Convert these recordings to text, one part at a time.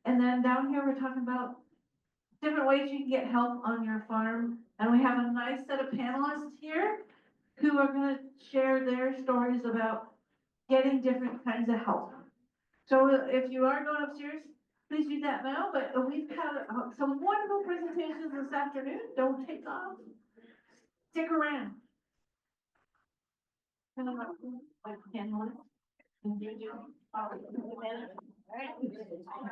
And then down here, we're talking about different ways you can get help on your farm. And we have a nice set of panelists here who are gonna share their stories about getting different kinds of help. So if you are going upstairs, please do that now, but we've had some wonderful presentations this afternoon. Don't take off. Stick around.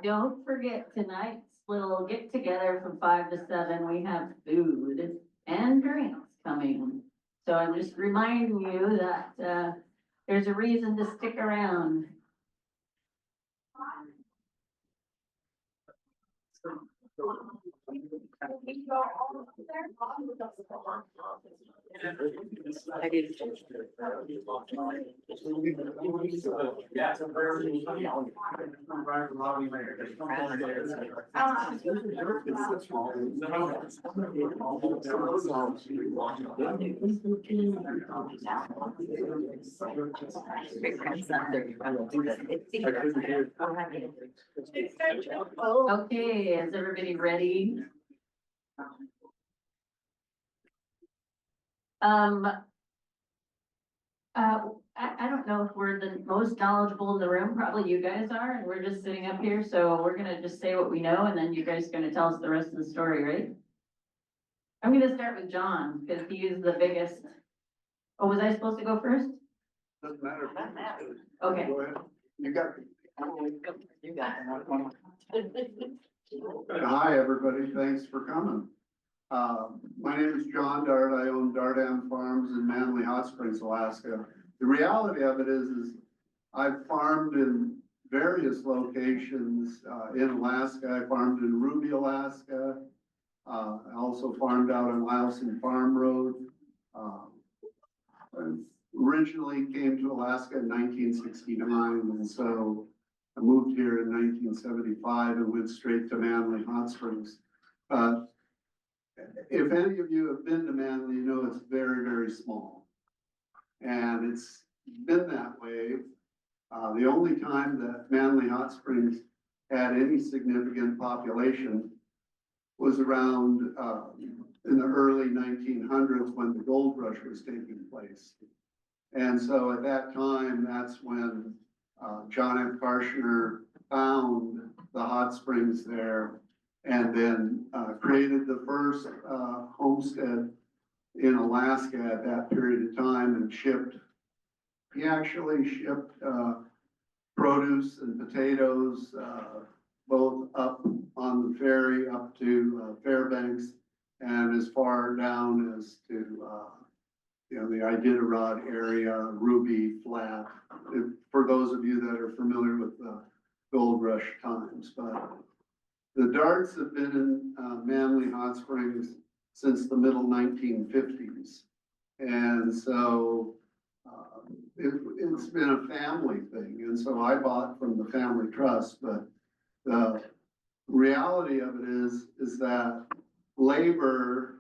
Don't forget tonight's little get together from 5 to 7. We have food and drinks coming. So I'm just reminding you that there's a reason to stick around. Okay, is everybody ready? I don't know if we're the most knowledgeable in the room, probably you guys are, and we're just sitting up here, so we're gonna just say what we know, and then you guys are gonna tell us the rest of the story, right? I'm gonna start with John, because he is the biggest. Oh, was I supposed to go first? Doesn't matter. Okay. Go ahead. You got it. Hi, everybody. Thanks for coming. My name is John Dart. I own Dardam Farms in Manly Hot Springs, Alaska. The reality of it is I've farmed in various locations in Alaska. I farmed in Ruby, Alaska. I also farmed out on Laosin Farm Road. I originally came to Alaska in 1969, and so I moved here in 1975 and went straight to Manly Hot Springs. If any of you have been to Manly, you know it's very, very small. And it's been that way. The only time that Manly Hot Springs had any significant population was around in the early 1900s when the gold rush was taking place. And so at that time, that's when John F. Karshner found the hot springs there and then created the first homestead in Alaska at that period of time and shipped. He actually shipped produce and potatoes both up on the ferry up to Fairbanks and as far down as to the Iditarod area, Ruby Flat, for those of you that are familiar with the gold rush times. But the Darts have been in Manly Hot Springs since the middle 1950s. And so it's been a family thing. And so I bought from the family trust, but the reality of it is that labor,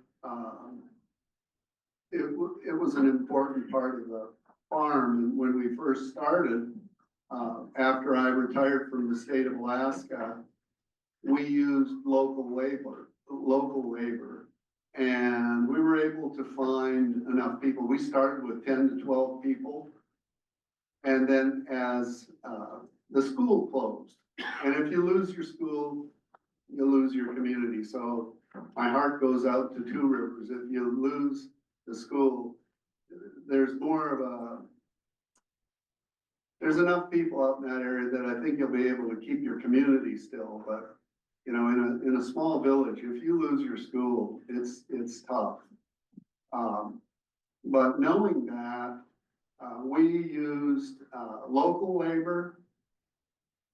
it was an important part of the farm. And when we first started, after I retired from the state of Alaska, we used local labor, and we were able to find enough people. We started with 10 to 12 people. And then as the school closed, and if you lose your school, you lose your community. So my heart goes out to Two Rivers. If you lose the school, there's more of there's enough people out in that area that I think you'll be able to keep your community still. But you know, in a small village, if you lose your school, it's tough. But knowing that, we used local labor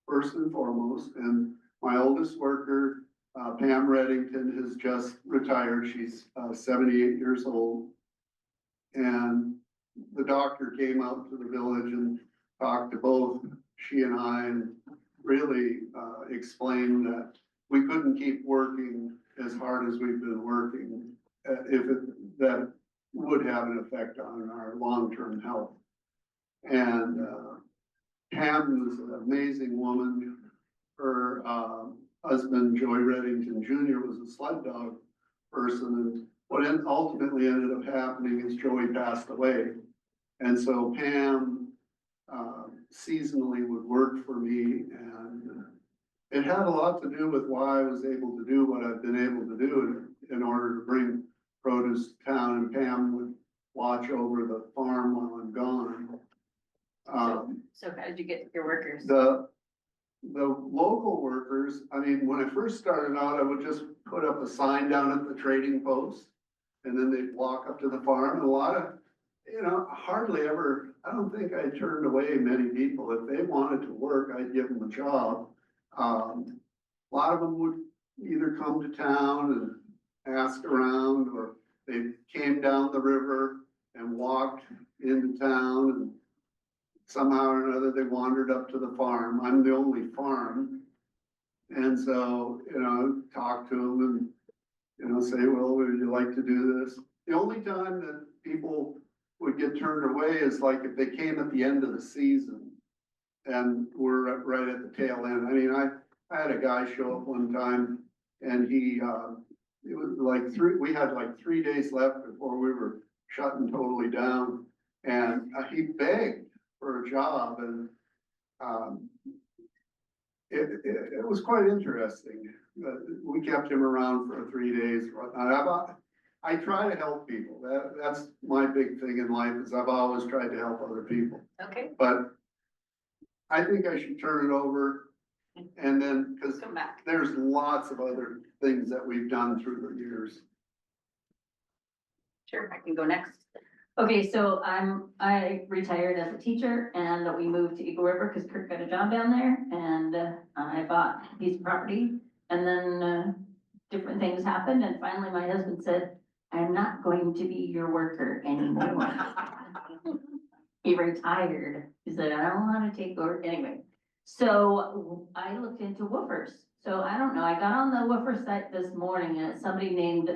first and foremost, and my oldest worker, Pam Reddington, has just retired. She's 78 years old. And the doctor came out to the village and talked to both she and I and really explained that we couldn't keep working as hard as we've been working that would have an effect on our long-term health. And Pam was an amazing woman. Her husband, Joey Reddington Jr., was a sled dog person, and what ultimately ended up happening is Joey passed away. And so Pam, seasonally would work for me, and it had a lot to do with why I was able to do what I've been able to do in order to bring produce to town, and Pam would watch over the farm while I'm gone. So how did you get your workers? The local workers, I mean, when I first started out, I would just put up a sign down at the trading post. And then they'd walk up to the farm, and a lot of, hardly ever, I don't think I turned away many people. If they wanted to work, I'd give them a job. A lot of them would either come to town and ask around, or they came down the river and walked into town, and somehow or another they wandered up to the farm. I'm the only farm. And so, talk to them and, say, well, would you like to do this? The only time that people would get turned away is like if they came at the end of the season and we're right at the tail end. I mean, I had a guy show up one time, and it was like we had like 3 days left before we were shutting totally down. And he begged for a job, and it was quite interesting. We kept him around for 3 days or whatnot. I try to help people. That's my big thing in life, is I've always tried to help other people. Okay, But I think I should turn it over, and then, because come back. there's lots of other things that we've done through the years. Sure, I can go next. Okay, so I retired as a teacher, and we moved to Eagle River because Kirk got a job down there, and I bought a piece of property, and then different things happened, and finally my husband said, I'm not going to be your worker anymore. He retired. He said, I don't want to take over anyway. So I looked into woofers. So I don't know, I got on the woofer site this morning, and it's somebody named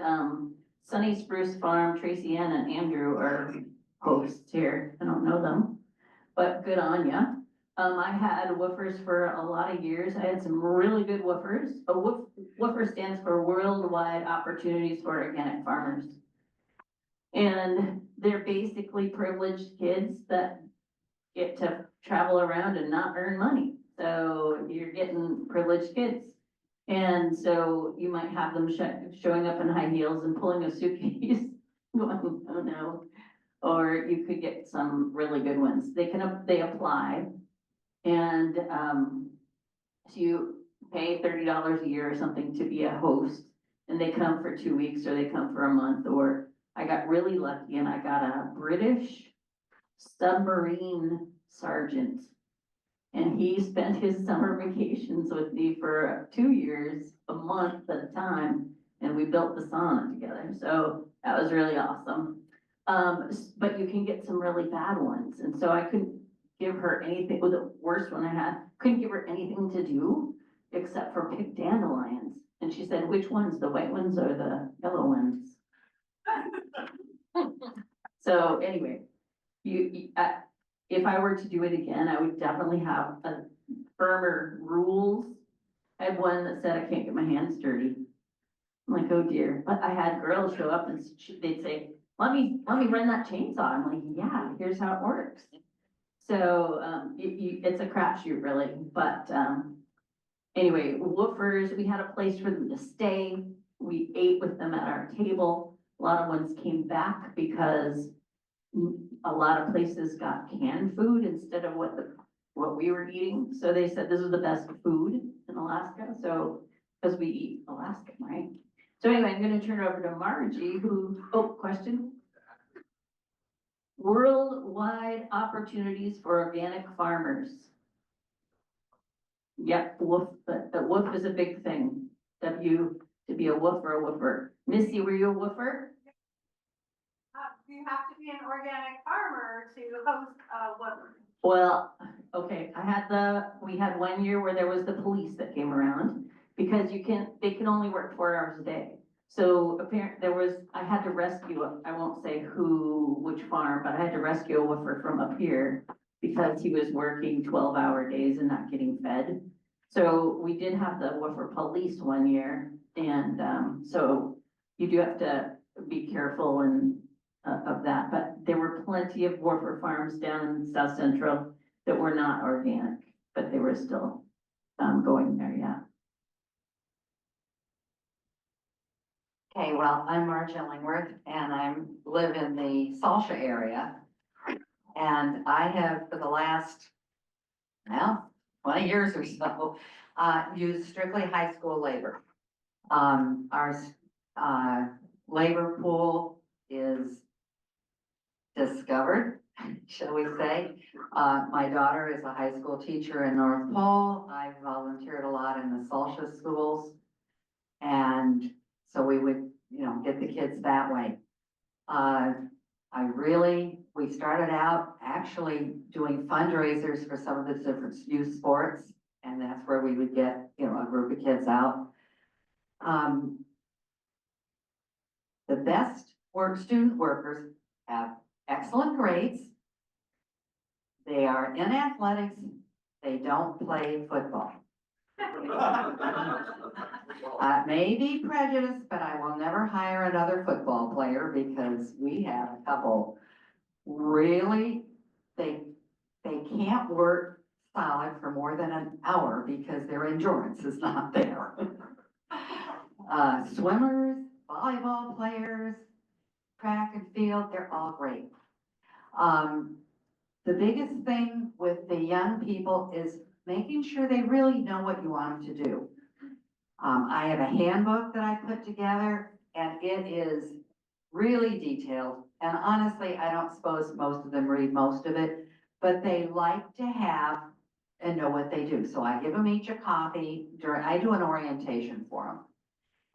Sunny Spruce Farm. Tracy Ann and Andrew are hosts here. I don't know them, but good on ya. I had woofers for a lot of years. I had some really good woofers. A woofer stands for Worldwide Opportunities for Organic Farmers. And they're basically privileged kids that get to travel around and not earn money. So you're getting privileged kids. And so you might have them showing up in high heels and pulling a suitcase going, oh no. Or you could get some really good ones. They apply. And so you pay $30 a year or something to be a host, and they come for 2 weeks, or they come for a month. Or I got really lucky and I got a British submarine sergeant, and he spent his summer vacations with me for 2 years, a month at a time, and we built the sauna together. So that was really awesome. But you can get some really bad ones, and so I couldn't give her anything. Well, the worst one I had, couldn't give her anything to do except for pick dandelions. And she said, which ones, the white ones or the yellow ones? So anyway, if I were to do it again, I would definitely have a firmer rules. I had one that said I can't get my hands dirty. I'm like, oh dear. But I had girls show up and they'd say, let me run that chainsaw. I'm like, yeah, here's how it works. So, it's a crapshoot really, but, anyway, woofers, we had a place for them to stay. We ate with them at our table. A lot of ones came back because a lot of places got canned food instead of what we were eating. So they said this is the best food in Alaska. So, because we eat Alaskan, right? So anyway, I'm gonna turn it over to Margie question? Worldwide opportunities for organic farmers. Yep, woof, but the woof is a big thing. To be a woofer. Missy, were you a woofer? You have to be an organic farmer to host a woofer. Well, okay, we had 1 year where there was the police that came around, because they can only work 4 hours a day. So apparently I had to rescue, I won't say which farm, but I had to rescue a woofer from up here because he was working 12-hour days and not getting fed. So we did have the woofer police one year, and, so you do have to be careful and, of that, but there were plenty of woofer farms down in South Central that were not organic, but they were still, going there, yeah. Okay, well, I'm Marge Illingworth and live in the Salsha area. And I have for the last, well, 20 years or so, used strictly high school labor. Our, labor pool is discovered, shall we say. My daughter is a high school teacher in North Pole. I volunteered a lot in the Salsha schools. And so we would, get the kids that way. We started out actually doing fundraisers for some of the different youth sports. And that's where we would get, a group of kids out. The best student workers have excellent grades. They are in athletics. They don't play football. May be prejudiced, but I will never hire another football player because we have a couple really, they can't work solid for more than an hour because their endurance is not there. Swimmers, volleyball players, track and field, they're all great. The biggest thing with the young people is making sure they really know what you want them to do. I have a handbook that I put together and it is really detailed. And honestly, I don't suppose most of them read most of it, but they like to have and know what they do. So I give them each a copy I do an orientation for them.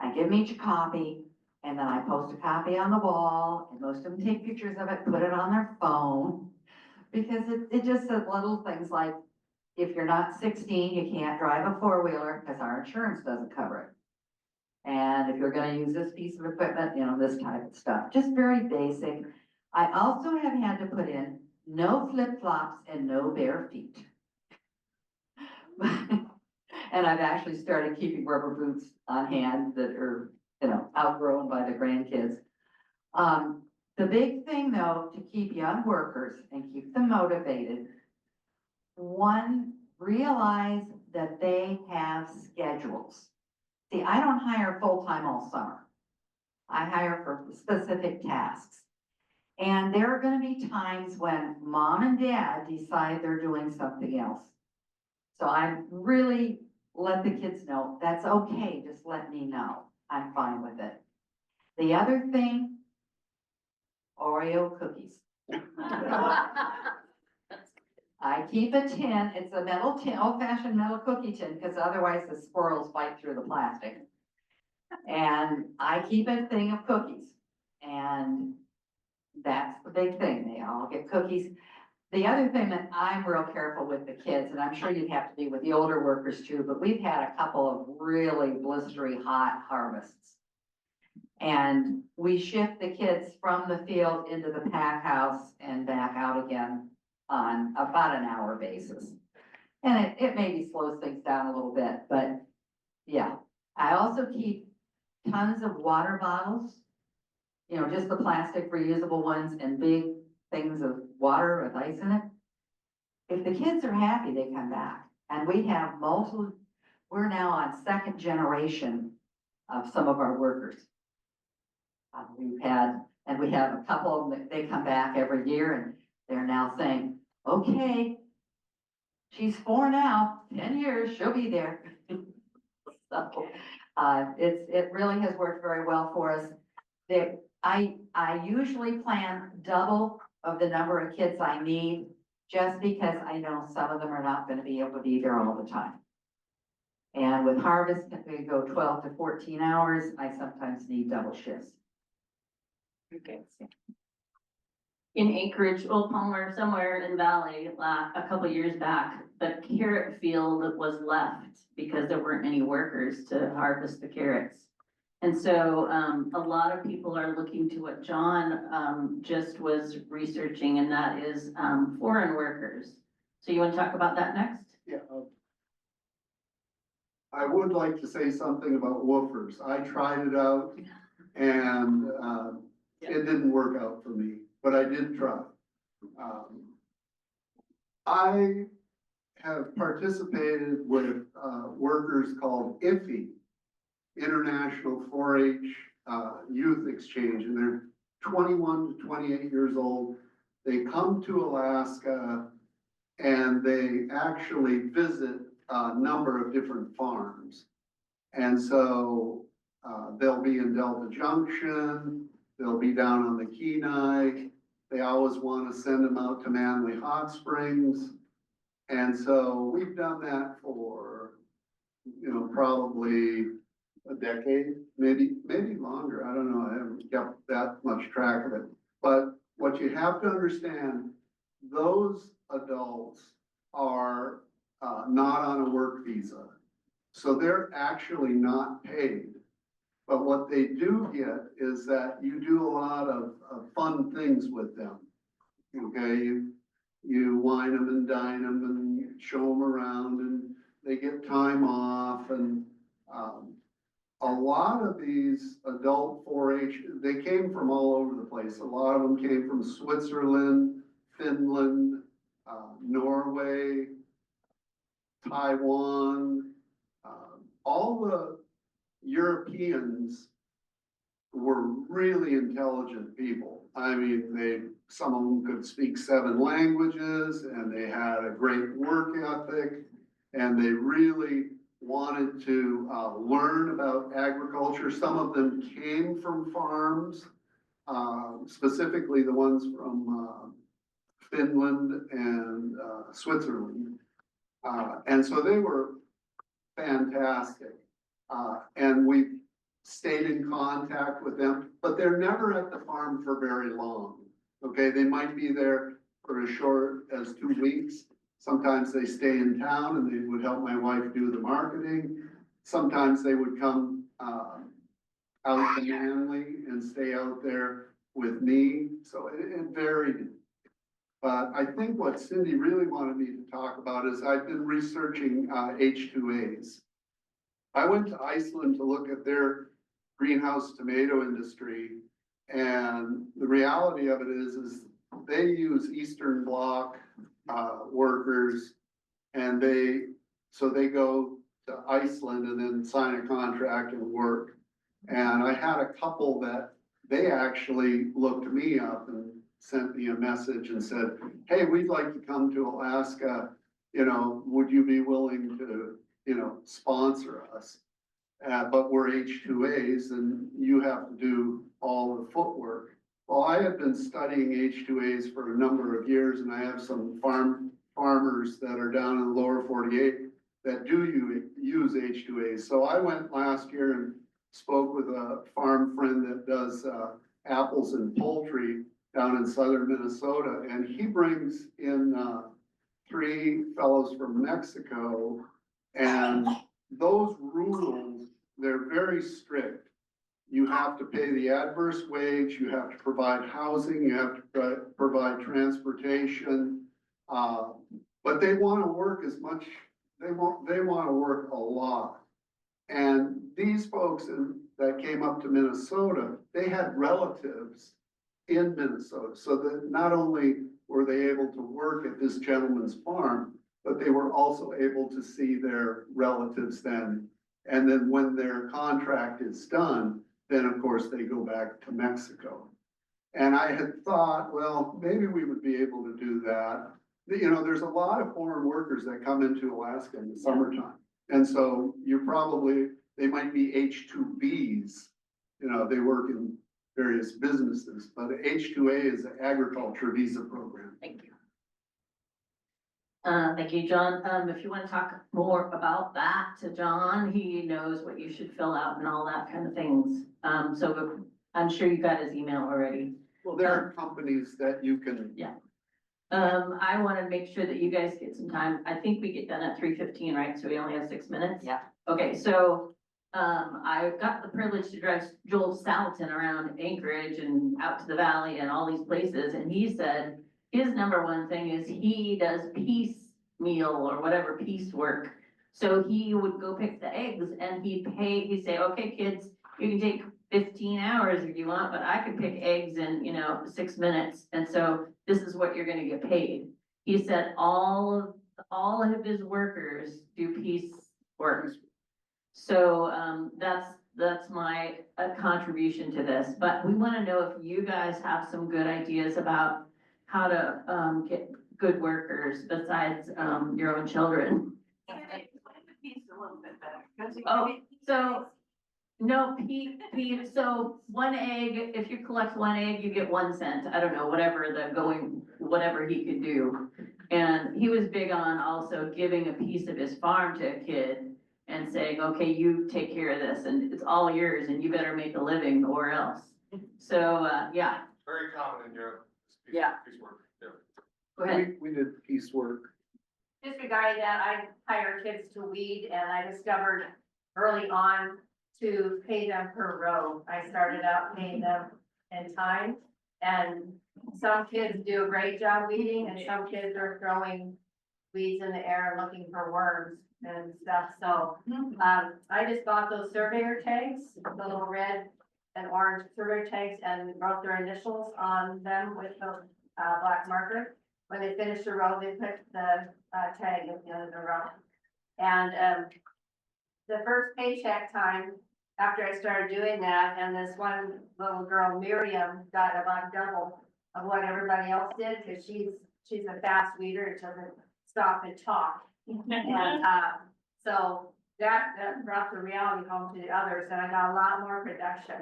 I give them each a copy and then I post a copy on the wall and most of them take pictures of it, put it on their phone. Because it just says little things like, if you're not 16, you can't drive a four-wheeler because our insurance doesn't cover it. And if you're gonna use this piece of equipment, this type of stuff, just very basic. I also have had to put in no flip-flops and no bare feet. And I've actually started keeping rubber boots on hand that are, outgrown by the grandkids. The big thing though, to keep young workers and keep them motivated, one, realize that they have schedules. See, I don't hire full-time all summer. I hire for specific tasks. And there are gonna be times when mom and dad decide they're doing something else. So I really let the kids know, that's okay, just let me know. I'm fine with it. The other thing, Oreo cookies. I keep a tin, it's a metal tin, old-fashioned metal cookie tin, because otherwise the squirrels bite through the plastic. And I keep a thing of cookies, and that's the big thing, they all get cookies. The other thing that I'm real careful with the kids, and I'm sure you'd have to be with the older workers too, but we've had a couple of really blistery hot harvests. And we shift the kids from the field into the pack house and back out again on about an hour basis. And it maybe slows things down a little bit, but yeah. I also keep tons of water bottles, just the plastic reusable ones and big things of water with ice in it. If the kids are happy, they come back. And we have we're now on second generation of some of our workers. We have a couple of them that they come back every year and they're now saying, okay, she's 4 now, 10 years, she'll be there. So, it really has worked very well for us. I usually plan double of the number of kids I need, just because I know some of them are not gonna be able to be there all the time. And with harvest, if we go 12 to 14 hours, I sometimes need double shifts. In Anchorage, Old Palmer, somewhere in Valley, a couple of years back, the carrot field was left because there weren't any workers to harvest the carrots. And so, a lot of people are looking to what John, just was researching, and that is, foreign workers. So you want to talk about that next? Yeah, I would like to say something about woofers. I tried it out and, it didn't work out for me, but I did try. I have participated with, workers called IFE, International 4-H, Youth Exchange, and they're 21 to 28 years old. They come to Alaska and they actually visit a number of different farms. And so, they'll be in Delta Junction, they'll be down on the Kenai. They always want to send them out to Manly Hot Springs. And so we've done that for, probably a decade, maybe longer. I don't know. I haven't kept that much track of it. But what you have to understand, those adults are not on a work visa. So they're actually not paid. But what they do get is that you do a lot of fun things with them. Okay, you wine them and dine them and show them around, and they get time off. And a lot of these adult 4-H, they came from all over the place. A lot of them came from Switzerland, Finland, Norway, Taiwan. All the Europeans were really intelligent people. I mean, some of them could speak 7 languages, and they had a great work ethic, and they really wanted to learn about agriculture. Some of them came from farms, specifically the ones from Finland and Switzerland. And so they were fantastic. And we've stayed in contact with them, but they're never at the farm for very long. Okay, they might be there for as short as 2 weeks. Sometimes they stay in town and they would help my wife do the marketing. Sometimes they would come out to Manly and stay out there with me. So it varied. But I think what Cindy really wanted me to talk about is I've been researching H2As. I went to Iceland to look at their greenhouse tomato industry, and the reality of it is they use Eastern Bloc workers, and they go to Iceland and then sign a contract and work. And I had a couple that they actually looked me up and sent me a message and said, hey, we'd like to come to Alaska, would you be willing to, sponsor us? But we're H2As and you have to do all the footwork. Well, I have been studying H2As for a number of years, and I have some farmers that are down in the lower 48 that do use H2As. So I went last year and spoke with a farm friend that does apples and poultry down in southern Minnesota, and he brings in 3 fellows from Mexico, and those rules, they're very strict. You have to pay the adverse wage, you have to provide housing, you have to provide transportation, but they want to work as much, they want to work a lot. And these folks that came up to Minnesota, they had relatives in Minnesota, so that not only were they able to work at this gentleman's farm, but they were also able to see their relatives then. And then when their contract is done, then of course they go back to Mexico. And I had thought, well, maybe we would be able to do that. There's a lot of foreign workers that come into Alaska in the summertime. And so they might be H2Bs, they work in various businesses, but H2A is an agriculture visa program. Thank you. Thank you, John. If you want to talk more about that to John, he knows what you should fill out and all that kind of things. So I'm sure you got his email already. Well, there are companies that you can. Yeah. I want to make sure that you guys get some time. I think we get done at 3:15, right? So we only have 6 minutes? Yeah. Okay, so, I got the privilege to drive Joel Salton around Anchorage and out to the valley and all these places, and he said his number one thing is he does piecemeal or whatever piece work So he would go pick the eggs and he'd say, okay, kids, you can take 15 hours if you want, but I can pick eggs in, 6 minutes. And so this is what you're gonna get paid. He said all of his workers do piece work. So, that's my contribution to this, but we wanna know if you guys have some good ideas about how to, get good workers besides, your own children. Explain the piece a little bit better. 'Cause you- Oh, so, no, so one egg, if you collect one egg, you get 1 cent, I don't know, whatever he could do. And he was big on also giving a piece of his farm to a kid and saying, okay, you take care of this and it's all yours and you better make a living or else. So, yeah, Very common in Europe. Yeah. Piecework, yeah. go ahead. We did piecework. Just regarding that, I hire kids to weed and I discovered early on to pay them per row. I started out paying them in time. And some kids do a great job weeding and some kids are throwing weeds in the air and looking for worms and stuff. So, I just bought those surveyor tags, the little red and orange surveyor tags and wrote their initials on them with the, black marker. When they finish the row, they put the, tag at the end of the row. And, the first paycheck time, after I started doing that, and this one little girl, Miriam, got about double of what everybody else did, because she's a fast weeder, it doesn't stop and talk. And, so that brought the reality home to the others, and I got a lot more production.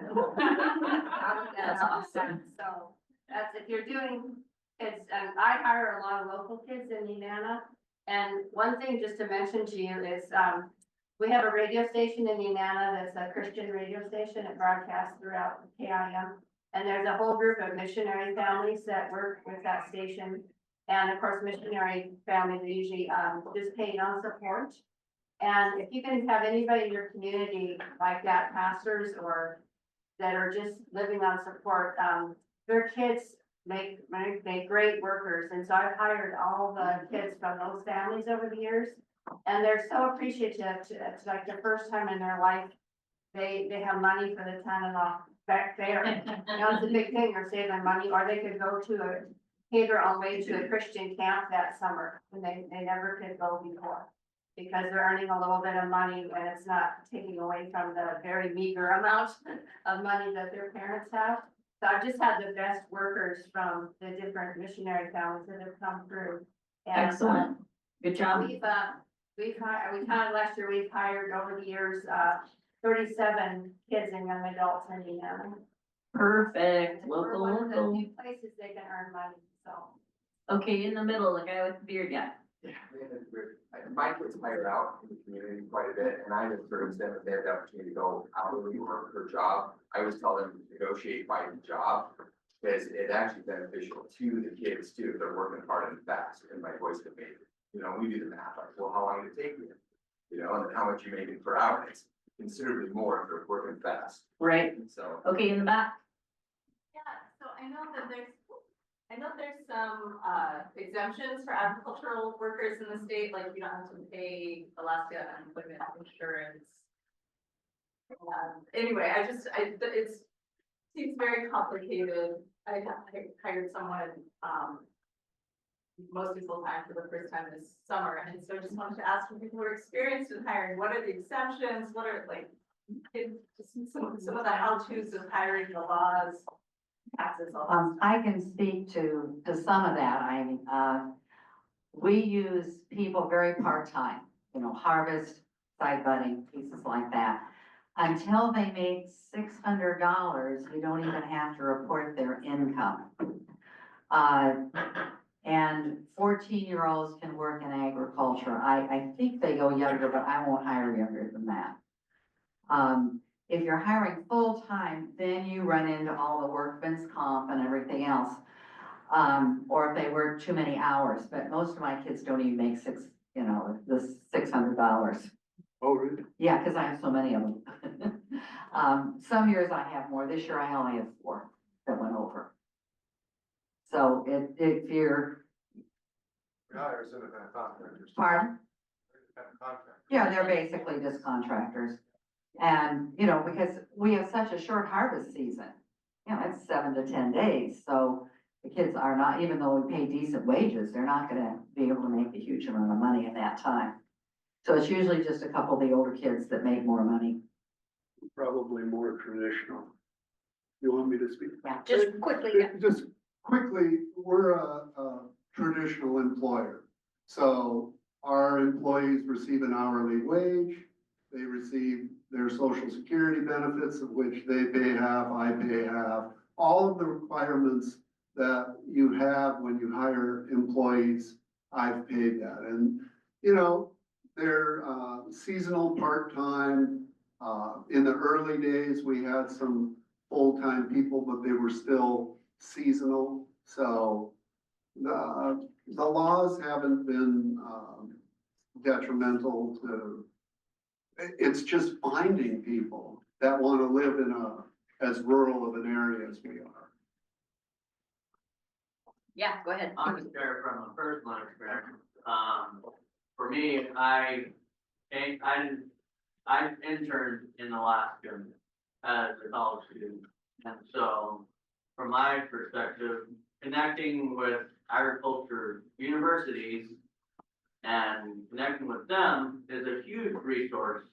That's awesome. So, that's, if you're doing kids, and I hire a lot of local kids in Nenana. And one thing just to mention to you is, we have a radio station in Nenana that's a Christian radio station. It broadcasts throughout KIM. And there's a whole group of missionary families that work with that station. And of course, missionary families are usually, just paying on support. And if you can have anybody in your community like that, pastors or that are just living on support, their kids make great workers. And so I've hired all the kids from those families over the years. And they're so appreciative it's like the first time in their life, they have money for the time off back there. It's a big thing, they're saving money, or they could go to pay their own way to a Christian camp that summer, and they never could go before. Because they're earning a little bit of money and it's not taking away from the very meager amount of money that their parents have. So I've just had the best workers from the different missionary families that have come through. And, Excellent. Good job. Last year, we've hired over the years, 37 kids and young adults in Nenana. Perfect. We're Local, one of the local. few places they can earn money, so. Okay, in the middle, the guy with the beard, yeah. My kids hire out in the community quite a bit, and I encourage them if they have the opportunity to go hourly or per job. I always tell them to negotiate by job, because it's actually beneficial to the kids too, if they're working hard and fast, and my voice could make, we do the math, like, well, how long did it take you? And then how much you making per hour, it's considerably more if they're working fast, Right. so. Okay, in the back. Yeah, so I know there's some exemptions for agricultural workers in the state, like you don't have to pay Alaska unemployment insurance. Anyway, it seems very complicated. I hired someone, mostly full time for the first time this summer, and so just wanted to ask when people who are experienced in hiring, what are the exceptions? What are just some of the how-tos of hiring, the laws, taxes, all that. I can speak to some of that. We use people very part-time, harvest, side budding, pieces like that. Until they make $600, you don't even have to report their income. And 14-year-olds can work in agriculture. I think they go younger, but I won't hire younger than that. If you're hiring full-time, then you run into all the workman's comp and everything else. Or if they work too many hours, but most of my kids don't even make the $600. Oh, really? Yeah, because I have so many of them. Some years I have more. This year I only have 4 that went over. So if you're, We hire as independent contractors. pardon? Independent contractors. Yeah, they're basically just contractors. And, you know, because we have such a short harvest season, you know, it's 7 to 10 days, so the kids are not, even though we pay decent wages, they're not gonna be able to make a huge amount of money in that time. So it's usually just a couple of the older kids that make more money. Probably more traditional. You want me to speak? Yeah. Just quickly, Just quickly, we're a traditional employer. So our employees receive an hourly wage. They receive their social security benefits, of which they pay half, I pay half. All of the requirements that you have when you hire employees, I've paid that. And, you know, they're seasonal, part-time. In the early days, we had some full-time people, but they were still seasonal. So the laws haven't been detrimental to, it's just finding people that want to live in as rural of an area as we are. Yeah, go ahead. I can share from a personal experience. For me, I interned in Alaska as a college student. And so, from my perspective, connecting with agriculture universities and connecting with them is a huge resource.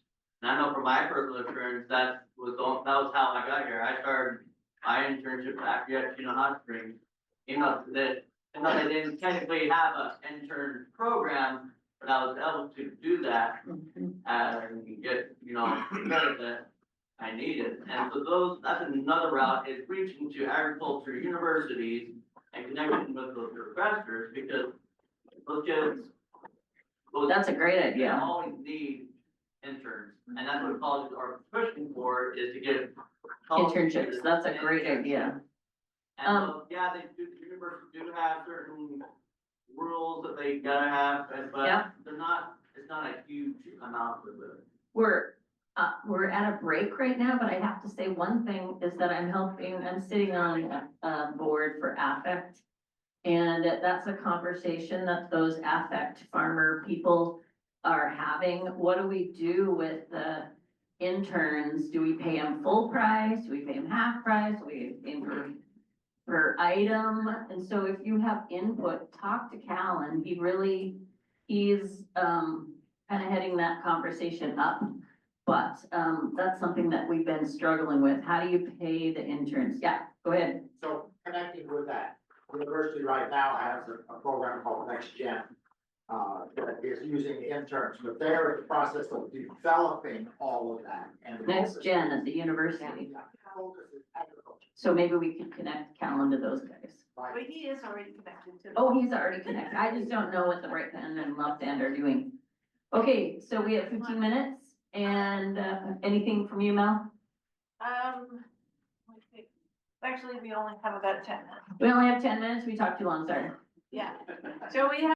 And I know from my personal experience, that was how I got here. I started my internship back at Chino Hot Springs. You know, they didn't technically have an intern program, but I was able to do that and get, you know, credit that I needed. And so that's another route, is reaching to agriculture universities and connecting with those professors, because those kids, That's a great they idea. always need interns, and that's what colleges are pushing for, is to get college Internships, students that's a great internships. idea. And so, yeah, the universities do have certain rules that they gotta have, but Yep. it's not a huge amount of it. We're at a break right now, but I have to say one thing is that I'm sitting on a board for Affect. And that's a conversation that those Affect farmer people are having. What do we do with the interns? Do we pay them full price? Do we pay them half price? Do we pay them per item? And so if you have input, talk to Callan. He's kind of heading that conversation up. But that's something that we've been struggling with. How do you pay the interns? Yeah, go ahead. So connecting with that, university right now has a program called Next Gen. That is using interns, but they're in the process of developing all of that. And the Next focus Gen is- at the university. Yeah, the focus is agriculture, So maybe we could connect Callan to those guys. But right? he is already connected to. Oh, he's already connected. I just don't know what the right hand and left hand are doing. Okay, so we have 15 minutes and anything from you, Mel? Let me think. Actually, we only have about 10 minutes. We only have 10 minutes. We talked too long, sorry. Yeah. So we have